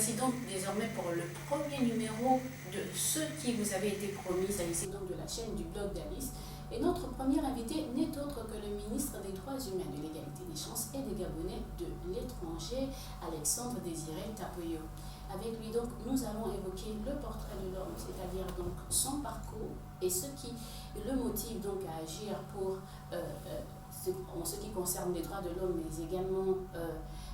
voici donc désormais pour le premier numéro de ce qui vous avait été promis, s'agissait donc de la chaîne du blog d'Alice. Et notre premier invité n'est autre que le ministre des Droits humains, de l'égalité des chances et des Gabonais de l'étranger, Alexandre Désiré Tapoyo. Avec lui donc, nous allons évoquer le portrait de l'homme, c'est-à-dire donc son parcours et ce qui le motive donc à agir pour en ce qui concerne les droits de l'homme, mais également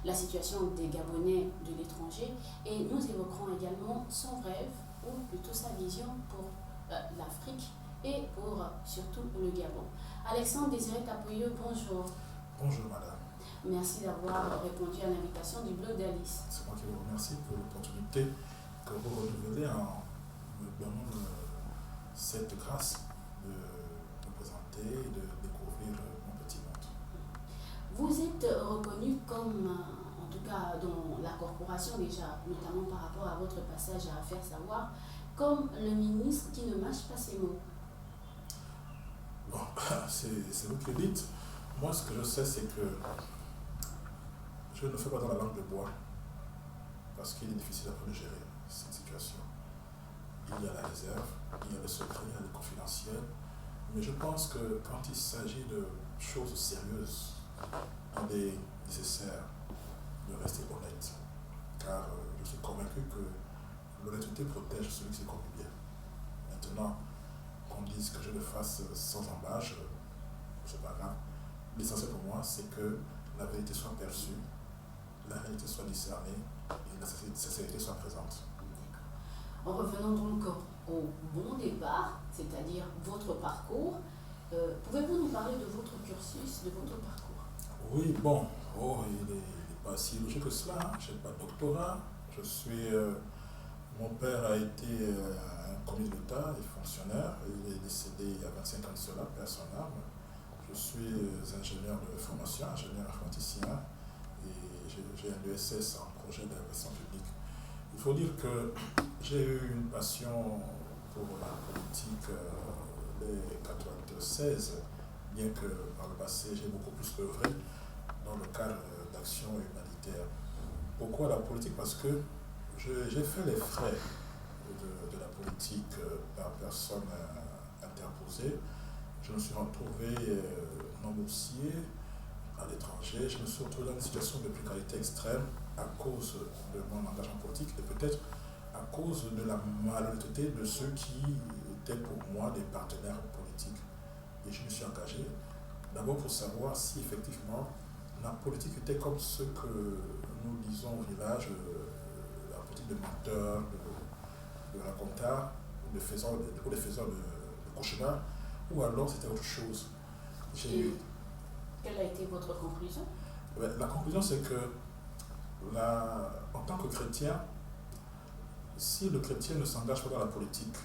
la situation des Gabonais de l'étranger. Et nous évoquerons également son rêve, ou plutôt sa vision pour l'Afrique et pour surtout le Gabon. Alexandre Désiré Tapoyo, bonjour. Bonjour madame. Merci d'avoir répondu à l'invitation du blog d'Alice. C'est moi qui vous remercie pour l'opportunité que vous renouvelez en me donnant cette grâce de me présenter et de découvrir mon petit monde. Vous êtes reconnu comme, en tout cas dans la corporation déjà, notamment par rapport à votre passage à Faire Savoir, comme le ministre qui ne mâche pas ses mots. Bon, c'est vous qui le dites. Moi, ce que je sais, c'est que je ne fais pas dans la langue de bois parce qu'il est difficile après de gérer cette situation. Il y a la réserve, il y a le secret, il y a le confidentiel. Mais je pense que quand il s'agit de choses sérieuses, il est nécessaire de rester honnête. Car je suis convaincu que l'honnêteté protège celui qui se conduit bien. Maintenant, qu'on dise que je le fasse sans embâche, c'est pas grave. L'essentiel pour moi, c'est que la vérité soit perçue, la réalité soit discernée et la sincérité soit présente. En revenant donc au bon départ, c'est-à-dire votre parcours, pouvez-vous nous parler de votre cursus, de votre parcours? Oui, bon, il n'est pas si logique que cela. Je n'ai pas de doctorat. Mon père a été un commis d'État et fonctionnaire. Il est décédé il y a 25 ans de cela, paix à son âme. Je suis ingénieur de formation, ingénieur informaticien, et j'ai un ESS en projet d'investissement public. Il faut dire que j'ai eu une passion pour la politique dès 1996, bien que par le passé j'ai beaucoup plus œuvré dans le cadre d'actions humanitaires. Pourquoi la politique? Parce que j'ai fait les frais de la politique par personne interposée. Je me suis retrouvé non boursier à l'étranger. Je me suis retrouvé dans une situation de précarité extrême à cause de mon engagement politique et peut-être à cause de la malhonnêteté de ceux qui étaient pour moi des partenaires politiques. Et je me suis engagé d'abord pour savoir si effectivement la politique était comme ce que nous disons au village, la politique de menteur, de racontard, ou de faiseurs de cauchemars, ou alors c'était autre chose. Quelle a été votre conclusion? La conclusion, c'est que en tant que chrétien, si le chrétien ne s'engage pas dans la politique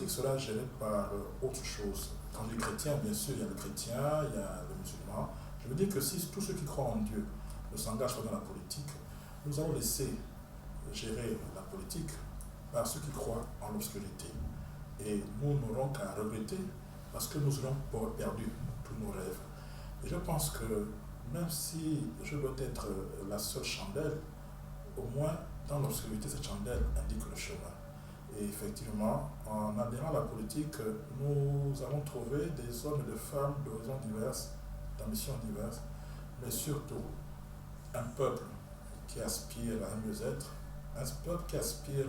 sera gérée par autre chose. Quand je dis chrétien, bien sûr, il y a le chrétien, il y a le musulman. Je veux dire que si tous ceux qui croient en Dieu ne s'engagent pas dans la politique, nous allons laisser gérer la politique par ceux qui croient en l'obscurité. Et nous n'aurons qu'à regretter parce que nous aurons perdu tous nos rêves. Et je pense que même si je dois être la seule chandelle, au moins dans l'obscurité, cette chandelle indique le chemin. Et effectivement, en adhérant à la politique, nous allons trouver des hommes et des femmes d'horizons diverses, d'ambitions diverses, mais surtout un peuple qui aspire à un mieux-être, un peuple qui aspire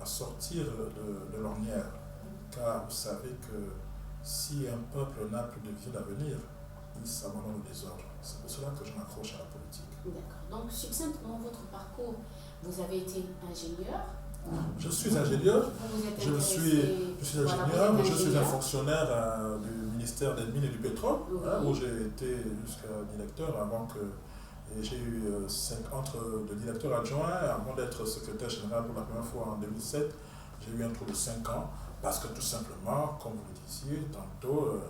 à sortir de l'ornière. Car vous savez que si un peuple n'a plus de vision d'avenir, il s'abandonne au désordre. C'est pour cela que je m'accroche à la politique. D'accord. Donc, succinctement, votre parcours, vous avez été ingénieur. Je suis ingénieur, je suis un fonctionnaire du ministère des Mines et du Pétrole, oui. Où j'ai été jusqu'à directeur avant que j'ai eu entre de directeur adjoint avant d'être secrétaire général pour la première fois en 2007. J'ai eu un trou de 5 ans parce que tout simplement, comme vous le disiez tantôt,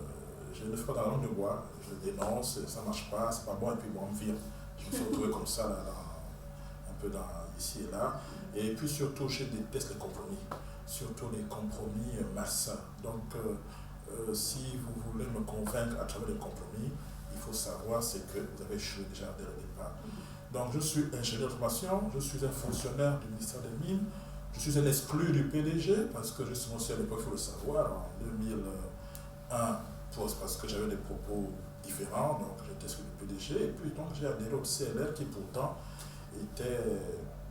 je ne fais pas dans la langue de bois, je dénonce, ça ne marche pas, c'est pas bon et puis bon, on me vire. Je me suis retrouvé comme ça un peu ici et là. Et puis surtout, je déteste les compromis, surtout les compromis malsains. Donc, si vous voulez me convaincre à travers les compromis, il faut savoir c'est que vous avez échoué déjà dès le départ. Donc je suis ingénieur de formation, je suis un fonctionnaire du ministère des Mines, je suis un exclu du PDG parce que je suis aussi à l'époque, il faut le savoir, en 2001, parce que j'avais des propos différents, donc j'étais exclu du PDG, et puis donc j'ai adhéré au CLR qui pourtant était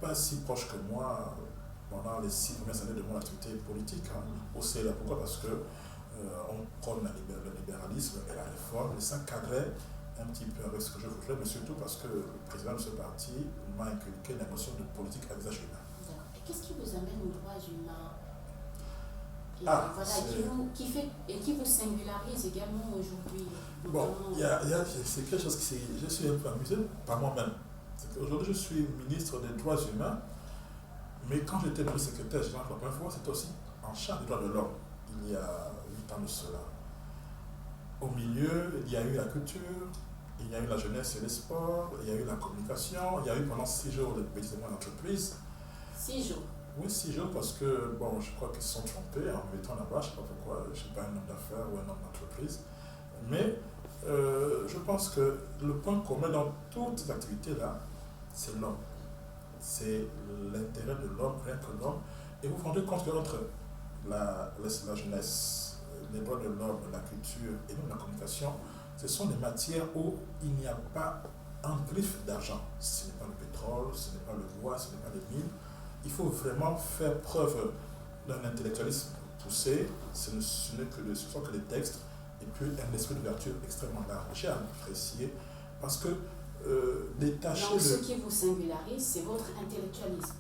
pas si proche que moi pendant les 6 premières années de mon activité politique au CLR. Pourquoi? Parce que on prône le libéralisme et la réforme, et ça cadrait un petit peu avec ce que je voudrais, mais surtout parce que le président de ce parti m'a inculqué la notion de politique à visage humain. Et qu'est-ce qui vous amène aux droits humains et qui vous singularise également aujourd'hui? Bon, c'est quelque chose qui je suis un peu amusé par moi-même. Aujourd'hui, je suis ministre des droits humains, mais quand j'étais le secrétaire général la première fois, c'était aussi en charge des droits de l'homme, il y a 8 ans de cela. Au milieu, il y a eu la culture, il y a eu la jeunesse et les sports, il y a eu la communication, il y a eu pendant 6 jours de petites et moyennes entreprises. 6 jours? Oui, 6 jours parce que, bon, je crois qu'ils se sont trompés en me mettant là-bas, je ne sais pas pourquoi, je ne suis pas un homme d'affaires ou un homme d'entreprise. Mais je pense que le point commun dans toutes ces activités-là, c'est l'homme. C'est l'intérêt de l'homme, rien que l'homme. Et vous vous rendez compte que entre la jeunesse, les droits de l'homme, la culture et même la communication, ce sont des matières où il n'y a pas un griffe d'argent. Ce n'est pas le pétrole, ce n'est pas le bois, ce n'est pas les mines. Il faut vraiment faire preuve d'un intellectualisme poussé. Ce sont que les textes et puis un esprit d'ouverture extrêmement large. J'ai apprécié parce que détacher. Donc, ce qui vous singularise, c'est votre intellectualisme.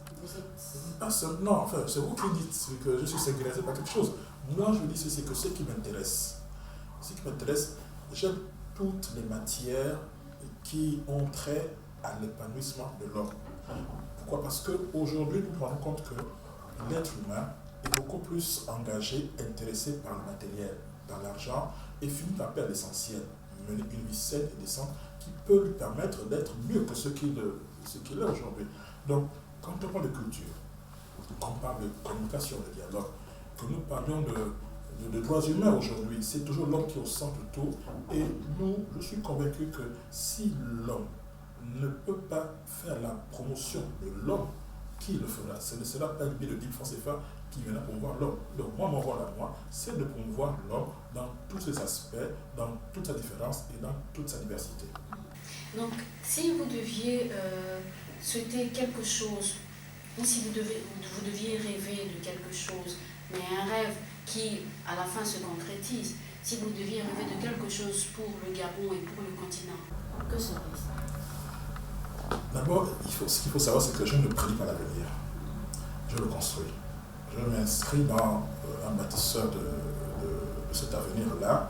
Non, enfin, c'est vous qui dites que je suis singularisé par quelque chose. Moi, je dis ceci, que ce qui m'intéresse, j'aime toutes les matières qui ont trait à l'épanouissement de l'homme. Pourquoi? Parce qu'aujourd'hui, nous nous rendons compte que l'être humain est beaucoup plus engagé, intéressé par le matériel, par l'argent, et finit par perdre l'essentiel, mener une vie saine et décente qui peut lui permettre d'être mieux que ce qu'il est aujourd'hui. Donc, quand on parle de culture, on parle de communication, de dialogue, que nous parlions de droits humains aujourd'hui, c'est toujours l'homme qui est au centre de tout. Et je suis convaincu que si l'homme ne peut pas faire la promotion de l'homme, qui le fera? Ce ne sera pas le biais de 10 francs CFA qui viendra promouvoir l'homme. Donc moi, mon rôle à moi, c'est de promouvoir l'homme dans tous ses aspects, dans toute sa différence et dans toute sa diversité. Donc, si vous deviez souhaiter quelque chose, ou si vous deviez rêver de quelque chose, mais un rêve qui, à la fin, se concrétise, si vous deviez rêver de quelque chose pour le Gabon et pour le continent, que serait-ce? D'abord, ce qu'il faut savoir, c'est que je ne prédis pas l'avenir. Je le construis. Je m'inscris dans un bâtisseur de cet avenir-là.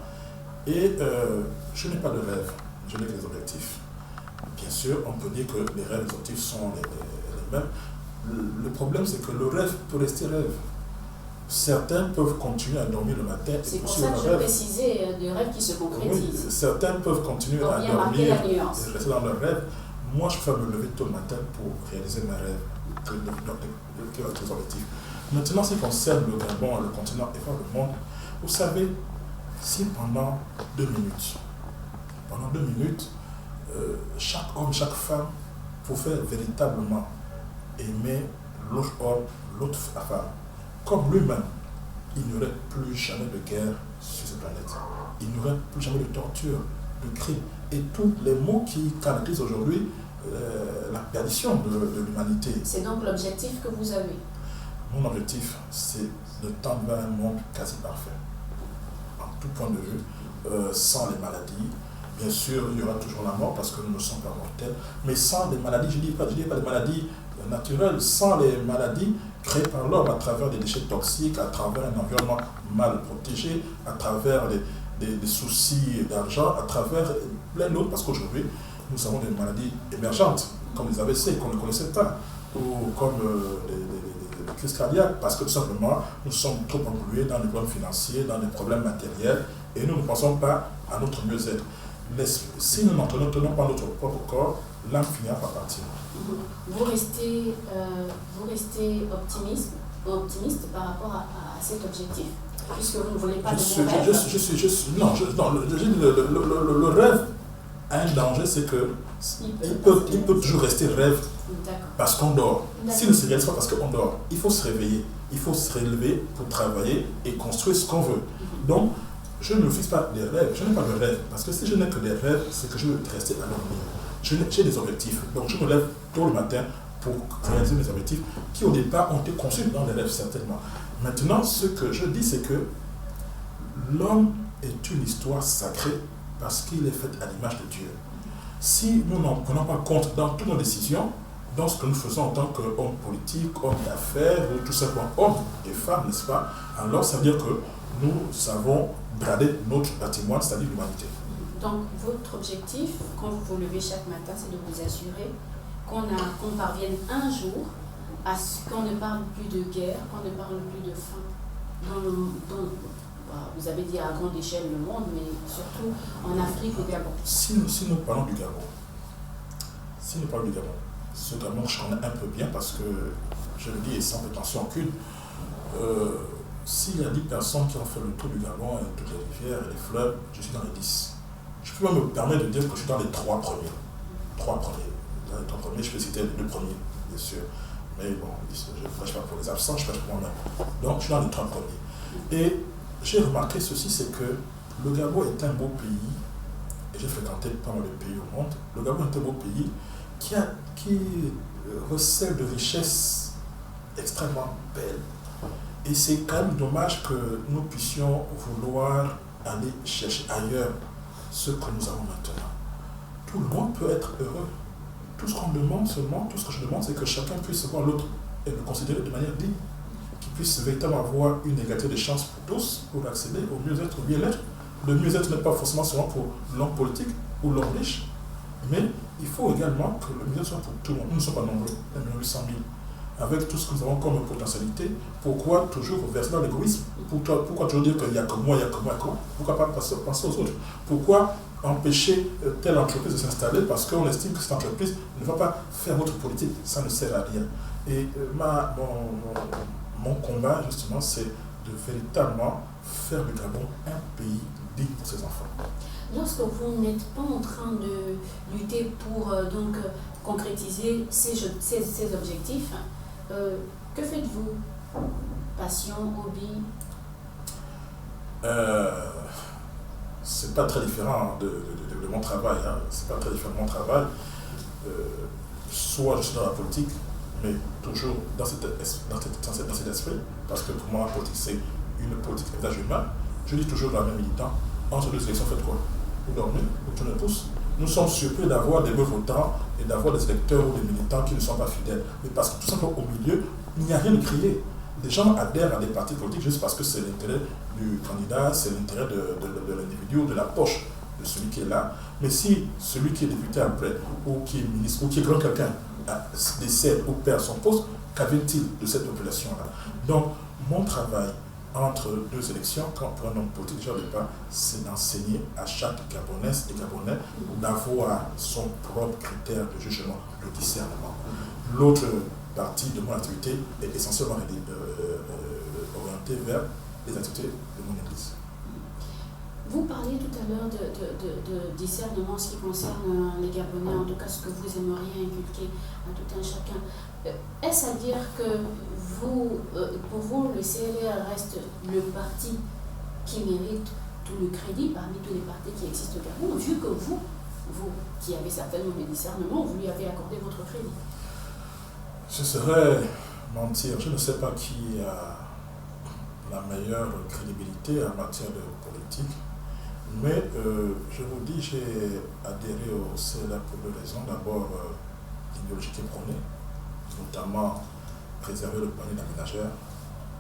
Et je n'ai pas de rêve, je n'ai que des objectifs. Bien sûr, on peut dire que les rêves et les objectifs sont les mêmes. Le problème, c'est que le rêve peut rester rêve. Certains peuvent continuer à dormir le matin et c'est pour ça que je précisais des rêves qui se concrétisent. Oui, certains peuvent continuer à dormir et rester dans leur rêve. Moi, je préfère me lever tôt le matin pour réaliser mes rêves, que les objectifs. Maintenant, ce qui concerne le Gabon, le continent et le monde, vous savez, si pendant 2 minutes, chaque homme, chaque femme pouvait véritablement aimer l'autre homme, l'autre femme, comme lui-même, il n'y aurait plus jamais de guerre sur cette planète. Il n'y aurait plus jamais de torture, de crime. Et tous les mots qui caractérisent aujourd'hui la perdition de l'humanité. C'est donc l'objectif que vous avez? Mon objectif, c'est de tendre vers un monde quasi parfait. En tout point de vue, sans les maladies. Bien sûr, il y aura toujours la mort parce que nous ne sommes pas mortels. Mais sans les maladies, je ne dis pas des maladies naturelles, sans les maladies créées par l'homme à travers des déchets toxiques, à travers un environnement mal protégé, à travers des soucis d'argent, à travers plein d'autres, parce qu'aujourd'hui, nous avons des maladies émergentes, comme les AVC, qu'on ne connaissait pas, ou comme les crises cardiaques, parce que tout simplement, nous sommes trop englués dans les problèmes financiers, dans les problèmes matériels, et nous ne pensons pas à notre mieux-être. Si nous n'entenons pas notre propre corps, l'âme finira par partir. Vous restez optimiste par rapport à cet objectif, puisque vous ne voulez pas le rêve a un danger, c'est que il peut toujours rester rêve parce qu'on dort. S'il ne se réalise pas parce qu'on dort, il faut se réveiller, il faut se relever pour travailler et construire ce qu'on veut. Donc, je ne fixe pas des rêves, je n'ai pas de rêve, parce que si je n'ai que des rêves, c'est que je veux rester à l'avenir. J'ai des objectifs, donc je me lève tôt le matin pour réaliser mes objectifs qui au départ ont été conçus dans les rêves certainement. Maintenant, ce que je dis, c'est que l'homme est une histoire sacrée parce qu'il est fait à l'image de Dieu. Si nous n'en prenons pas compte dans toutes nos décisions, dans ce que nous faisons en tant qu'hommes politiques, hommes d'affaires, ou tout simplement hommes et femmes, n'est-ce pas, alors ça veut dire que nous avons bradé notre patrimoine, c'est-à-dire l'humanité. Donc votre objectif, quand vous vous levez chaque matin, c'est de vous assurer qu'on parvienne un jour à ce qu'on ne parle plus de guerre, qu'on ne parle plus de faim. Vous avez dit à grande échelle le monde, mais surtout en Afrique, au Gabon. Si nous parlons du Gabon, ce Gabon, je connais un peu bien parce que, je le dis, et sans prétention aucune, s'il y a 10 personnes qui ont fait le tour du Gabon et toutes les rivières et les fleuves, je suis dans les 10. Je peux même me permettre de dire que je suis dans les 3 premiers. Dans les 3 premiers, je peux citer les 2 premiers, bien sûr. Mais bon, je ne prêche pas pour les absents, je prêche pour moi-même. Donc, je suis dans les 3 premiers. Et j'ai remarqué ceci, c'est que le Gabon est un beau pays, et j'ai fréquenté pas mal de pays au monde. Le Gabon est un beau pays qui recèle de richesses extrêmement belles. Et c'est quand même dommage que nous puissions vouloir aller chercher ailleurs ce que nous avons maintenant. Tout le monde peut être heureux. Tout ce qu'on demande seulement, tout ce que je demande, c'est que chacun puisse voir l'autre et le considérer de manière digne, qu'il puisse véritablement avoir une égalité de chances pour tous, pour accéder au mieux-être, au bien-être. Le mieux-être n'est pas forcément seulement pour l'homme politique ou l'homme riche, mais il faut également que le mieux-être soit pour tout le monde. Nous ne sommes pas nombreux, 1,8 million. Avec tout ce que nous avons comme potentialité, pourquoi toujours verser dans l'égoïsme? Pourquoi toujours dire qu'il n'y a que moi, il n'y a que moi, pourquoi pas penser aux autres? Pourquoi empêcher telle entreprise de s'installer parce qu'on estime que cette entreprise ne va pas faire votre politique? Ça ne sert à rien. Et mon combat, justement, c'est de véritablement faire du Gabon un pays digne pour ses enfants. Lorsque vous n'êtes pas en train de lutter pour concrétiser ces objectifs, que faites-vous? Passion, hobby? C'est pas très différent de mon travail. Hein. C'est pas très différent de mon travail. Soit je suis dans la politique, mais toujours dans cet esprit, parce que pour moi, la politique, c'est une politique d'âge humain. Je dis toujours dans la même militant, entre deux élections, faites quoi? Vous dormez, vous tournez pouce. Nous sommes surpris d'avoir des meufs votants et d'avoir des électeurs ou des militants qui ne sont pas fidèles. Mais parce que tout simplement au milieu, il n'y a rien de crié. Les gens adhèrent à des partis politiques juste parce que c'est l'intérêt du candidat, c'est l'intérêt de l'individu ou de la poche de celui qui est là. Mais si celui qui est député après, ou qui est ministre, ou qui est grand quelqu'un, décède ou perd son poste, qu'avait-il de cette population-là? Donc, mon travail entre deux élections, quand pour un homme politique, déjà au départ, c'est d'enseigner à chaque Gabonaise et Gabonais d'avoir son propre critère de jugement, de discernement. L'autre partie de mon activité est essentiellement orientée vers les activités de mon église. Vous parliez tout à l'heure de discernement en ce qui concerne les Gabonais, en tout cas ce que vous aimeriez inculquer à tout un chacun. Est-ce à dire que pour vous, le CLR reste le parti qui mérite tout le crédit parmi tous les partis qui existent au Gabon, vu que vous qui avez certainement le discernement, vous lui avez accordé votre crédit? Ce serait mentir. Je ne sais pas qui a la meilleure crédibilité en matière de politique, mais je vous dis, j'ai adhéré au CLR pour deux raisons. D'abord, l'idéologie qui est prônée, notamment préserver le panier d'aménageurs,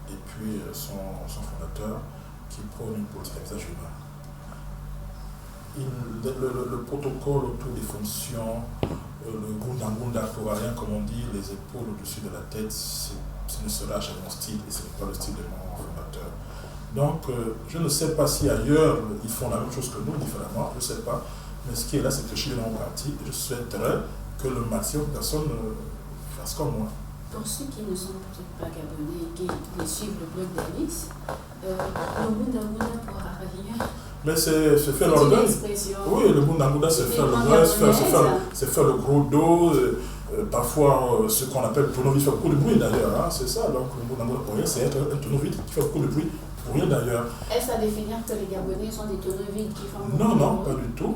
et puis son fondateur qui prône une politique à visage humain. Le protocole autour des fonctions, le gunda pour rien, comme on dit, les épaules au-dessus de la tête, ce ne sera jamais mon style et ce n'est pas le style de mon fondateur. Donc, je ne sais pas si ailleurs ils font la même chose que nous, différemment, je ne sais pas. Mais ce qui est là, c'est que je suis dans mon parti et je souhaiterais que le maximum de personnes fassent comme moi. Pour ceux qui ne sont peut-être pas gabonais et qui suivent le blog d'Alice, le gunda pour rien. Mais c'est faire C'est une l'orgueil. expression. Oui, le Bundangouda, c'est faire Vraiment l'orgueil, gabonaise. c'est faire le gros dos. Parfois, ce qu'on appelle tonneau vide fait beaucoup de bruit d'ailleurs. Hein, c'est ça, donc le Bundangouda pour rien, c'est être un tonneau vide qui fait beaucoup de bruit pour rien d'ailleurs. Est-ce à définir que les Gabonais sont des tonneaux vides qui font beaucoup Non, de non, bruit? pas du tout.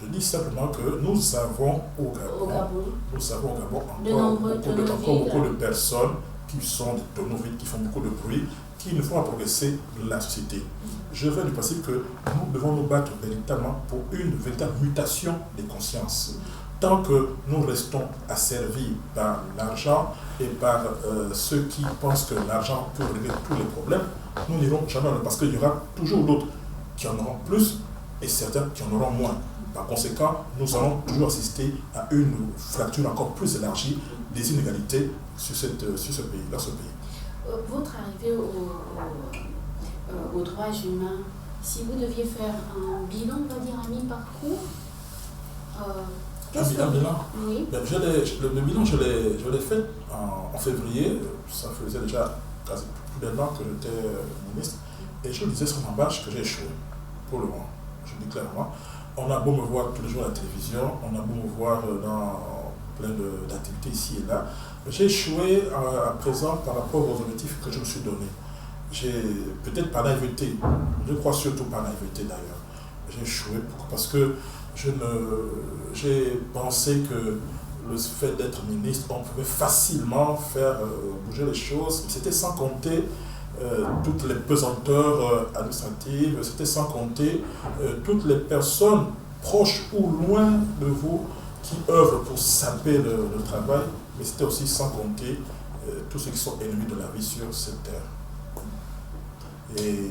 Je dis simplement que nous avons au Au Gabon, Gabon. nous avons au Gabon De nombreux tonneaux encore vides. beaucoup de personnes qui sont des tonneaux vides, qui font beaucoup de bruit, qui ne font pas progresser la société. Je vais du principe que nous devons nous battre véritablement pour une véritable mutation des consciences. Tant que nous restons asservis par l'argent et par ceux qui pensent que l'argent peut régler tous les problèmes, nous n'irons jamais, parce qu'il y aura toujours d'autres qui en auront plus et certains qui en auront moins. Par conséquent, nous allons toujours assister à une fracture encore plus élargie des inégalités sur ce pays, dans ce pays. Votre arrivée aux droits humains, si vous deviez faire un bilan, on va dire à mi-parcours, Un bilan. Oui. Ben, le bilan, je l'ai fait en février. Ça faisait déjà quasi plus d'un an que j'étais ministre. Et je disais sur ma bâche que j'ai échoué, pour le moment. Je le dis clairement. On a beau me voir tous les jours à la télévision, on a beau me voir dans plein d'activités ici et là. J'ai échoué à présent par rapport aux objectifs que je me suis donnés. J'ai peut-être par naïveté, je crois surtout par naïveté d'ailleurs. J'ai échoué parce que j'ai pensé que le fait d'être ministre, on pouvait facilement faire bouger les choses. C'était sans compter toutes les pesanteurs administratives, c'était sans compter toutes les personnes proches ou loin de vous qui œuvrent pour saper le travail, mais c'était aussi sans compter tous ceux qui sont ennemis de la vie sur cette terre. Et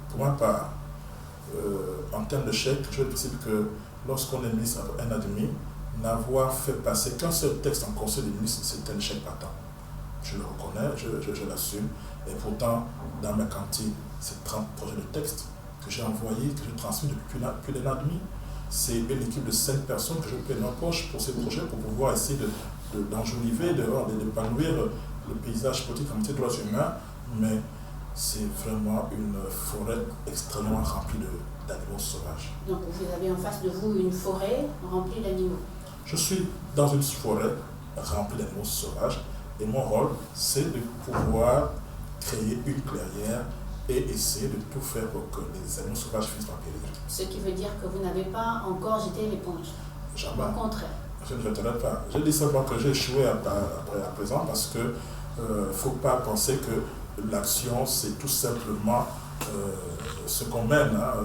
pour ma part, en termes de chèque, je précise que lorsqu'on est ministre un an et demi, n'avoir fait passer qu'un seul texte en conseil des ministres, c'est un échec patent. Je le reconnais, je l'assume. Et pourtant, dans ma cantine, c'est 30 projets de texte que j'ai envoyés, que je transmets depuis plus d'un an et demi. C'est une équipe de 5 personnes que je paie en poche pour ces projets, pour pouvoir essayer d'enjoliver, d'épanouir le paysage politique en matière de droits humains. Mais c'est vraiment une forêt extrêmement remplie d'animaux sauvages. Donc vous avez en face de vous une forêt remplie d'animaux. Je suis dans une forêt remplie d'animaux sauvages et mon rôle, c'est de pouvoir créer une clairière et essayer de tout faire pour que les animaux sauvages finissent par périr. Ce qui veut dire que vous n'avez pas encore jeté l'éponge. Jamais. Au contraire. Je ne jeterai pas. Je dis simplement que j'ai échoué à présent parce que ne faut pas penser que l'action, c'est tout simplement ce qu'on mène, hein,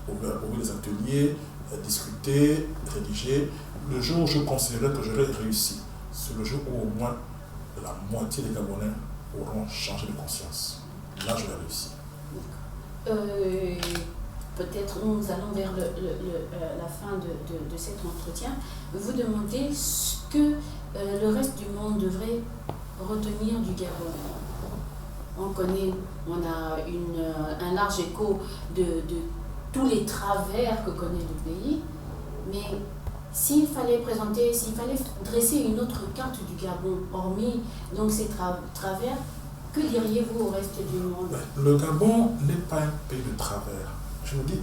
ouvrir les ateliers, discuter, rédiger. Le jour où je considérerais que j'aurais réussi, c'est le jour où au moins la moitié des Gabonais auront changé de conscience. Là, je vais réussir. Peut-être nous allons vers la fin de cet entretien. Vous demandez ce que le reste du monde devrait retenir du Gabon. On a un large écho de tous les travers que connaît le pays, mais s'il fallait dresser une autre carte du Gabon, hormis donc ces travers, que diriez-vous au reste du monde? Le Gabon n'est pas un pays de travers. Je vous dis,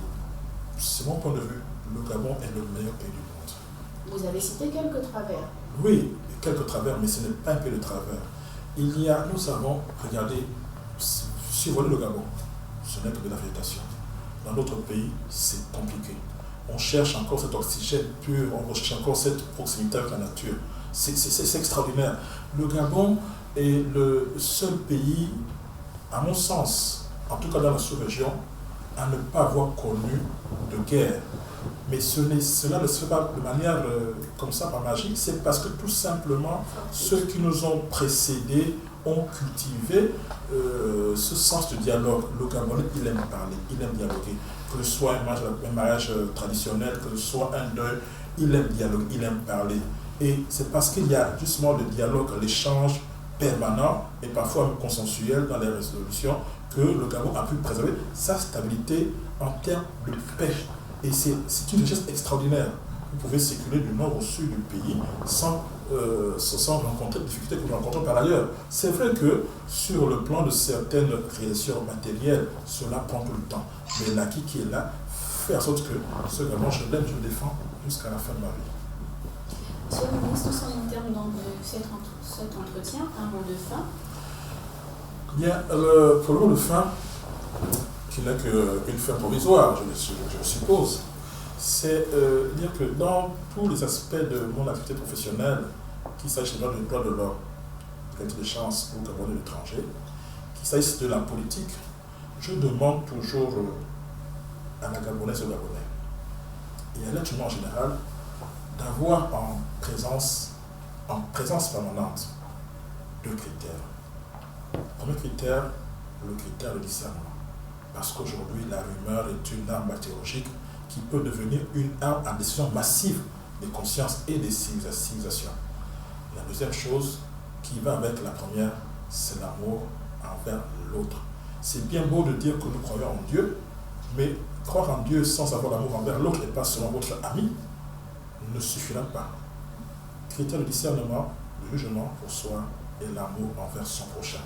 c'est mon point de vue, le Gabon est le meilleur pays du monde. Vous avez cité quelques travers. Oui, quelques travers, mais ce n'est pas un pays de travers. Nous avons regardé, survolé le Gabon, ce n'est que de la végétation. Dans d'autres pays, c'est compliqué. On cherche encore cet oxygène pur, on recherche encore cette proximité avec la nature. C'est extraordinaire. Le Gabon est le seul pays, à mon sens, en tout cas dans la sous-région, à ne pas avoir connu de guerre. Mais cela ne se fait pas de manière comme ça, par magie, c'est parce que tout simplement, ceux qui nous ont précédés ont cultivé ce sens de dialogue. Le Gabonais, il aime parler, il aime dialoguer. Que ce soit un mariage traditionnel, que ce soit un deuil, il aime dialoguer, il aime parler. Et c'est parce qu'il y a justement le dialogue, l'échange permanent et parfois consensuel dans les résolutions que le Gabon a pu préserver sa stabilité en termes de paix. Et c'est une richesse extraordinaire. vous pouvez circuler du nord au sud du pays sans rencontrer de difficultés que nous rencontrons par ailleurs. C'est vrai que sur le plan de certaines réalisations matérielles, cela prend tout le temps. Mais l'acquis qui est là fait en sorte que ce vraiment je l'aime, je le défends jusqu'à la fin de ma vie. Monsieur le ministre, nous sommes au terme donc de cet entretien. Un mot de fin. Bien, pour le mot de fin, qui n'est qu'une fin provisoire, je suppose, c'est dire que dans tous les aspects de mon activité professionnelle, qu'il s'agisse de droit de l'homme, égalité des chances ou Gabonais de l'étranger, qu'il s'agisse de la politique, je demande toujours à la Gabonaise et au Gabonais, et à l'être humain en général, d'avoir en présence permanente deux critères. Premier critère, le critère de discernement. Parce qu'aujourd'hui, la rumeur est une arme bactériologique qui peut devenir une arme à destruction massive des consciences et des civilisations. La deuxième chose qui va avec la première, c'est l'amour envers l'autre. C'est bien beau de dire que nous croyons en Dieu, mais croire en Dieu sans avoir l'amour envers l'autre et pas selon votre ami ne suffira pas. Critère de discernement, le jugement pour soi et l'amour envers son prochain.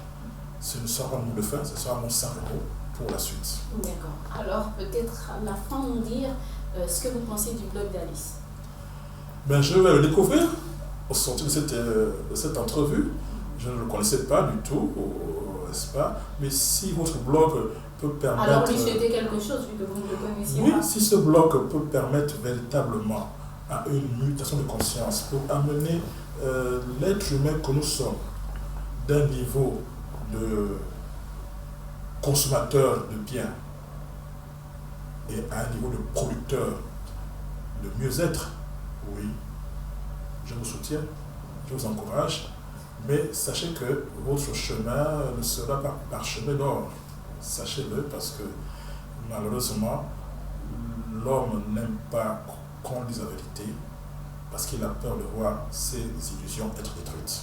Ce ne sera pas mon mot de fin, ce sera mon simple mot pour la suite. D'accord. Alors peut-être à la fin nous dire ce que vous pensez du blog d'Alice. Ben, je vais le découvrir au sortir de cette entrevue. Je ne le connaissais pas du tout, n'est-ce pas? Mais si votre blog peut permettre... Alors lui souhaitez quelque chose vu que vous ne le connaissiez pas. Oui, si ce blog peut permettre véritablement à une mutation de conscience pour amener l'être humain que nous sommes d'un niveau de consommateur de biens et à un niveau de producteur de mieux-être, oui, je vous soutiens, je vous encourage, mais sachez que votre chemin ne sera pas parchemin d'or. Sachez-le, parce que malheureusement, l'homme n'aime pas qu'on dise la vérité, parce qu'il a peur de voir ses illusions être détruites.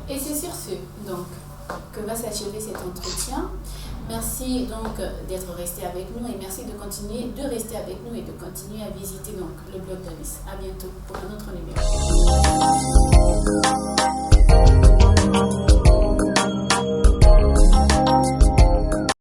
Et c'est sur ce, donc, que va s'achever cet entretien. Merci donc d'être resté avec nous et merci de continuer de rester avec nous et de continuer à visiter donc le blog d'Alice. À bientôt pour un autre numéro.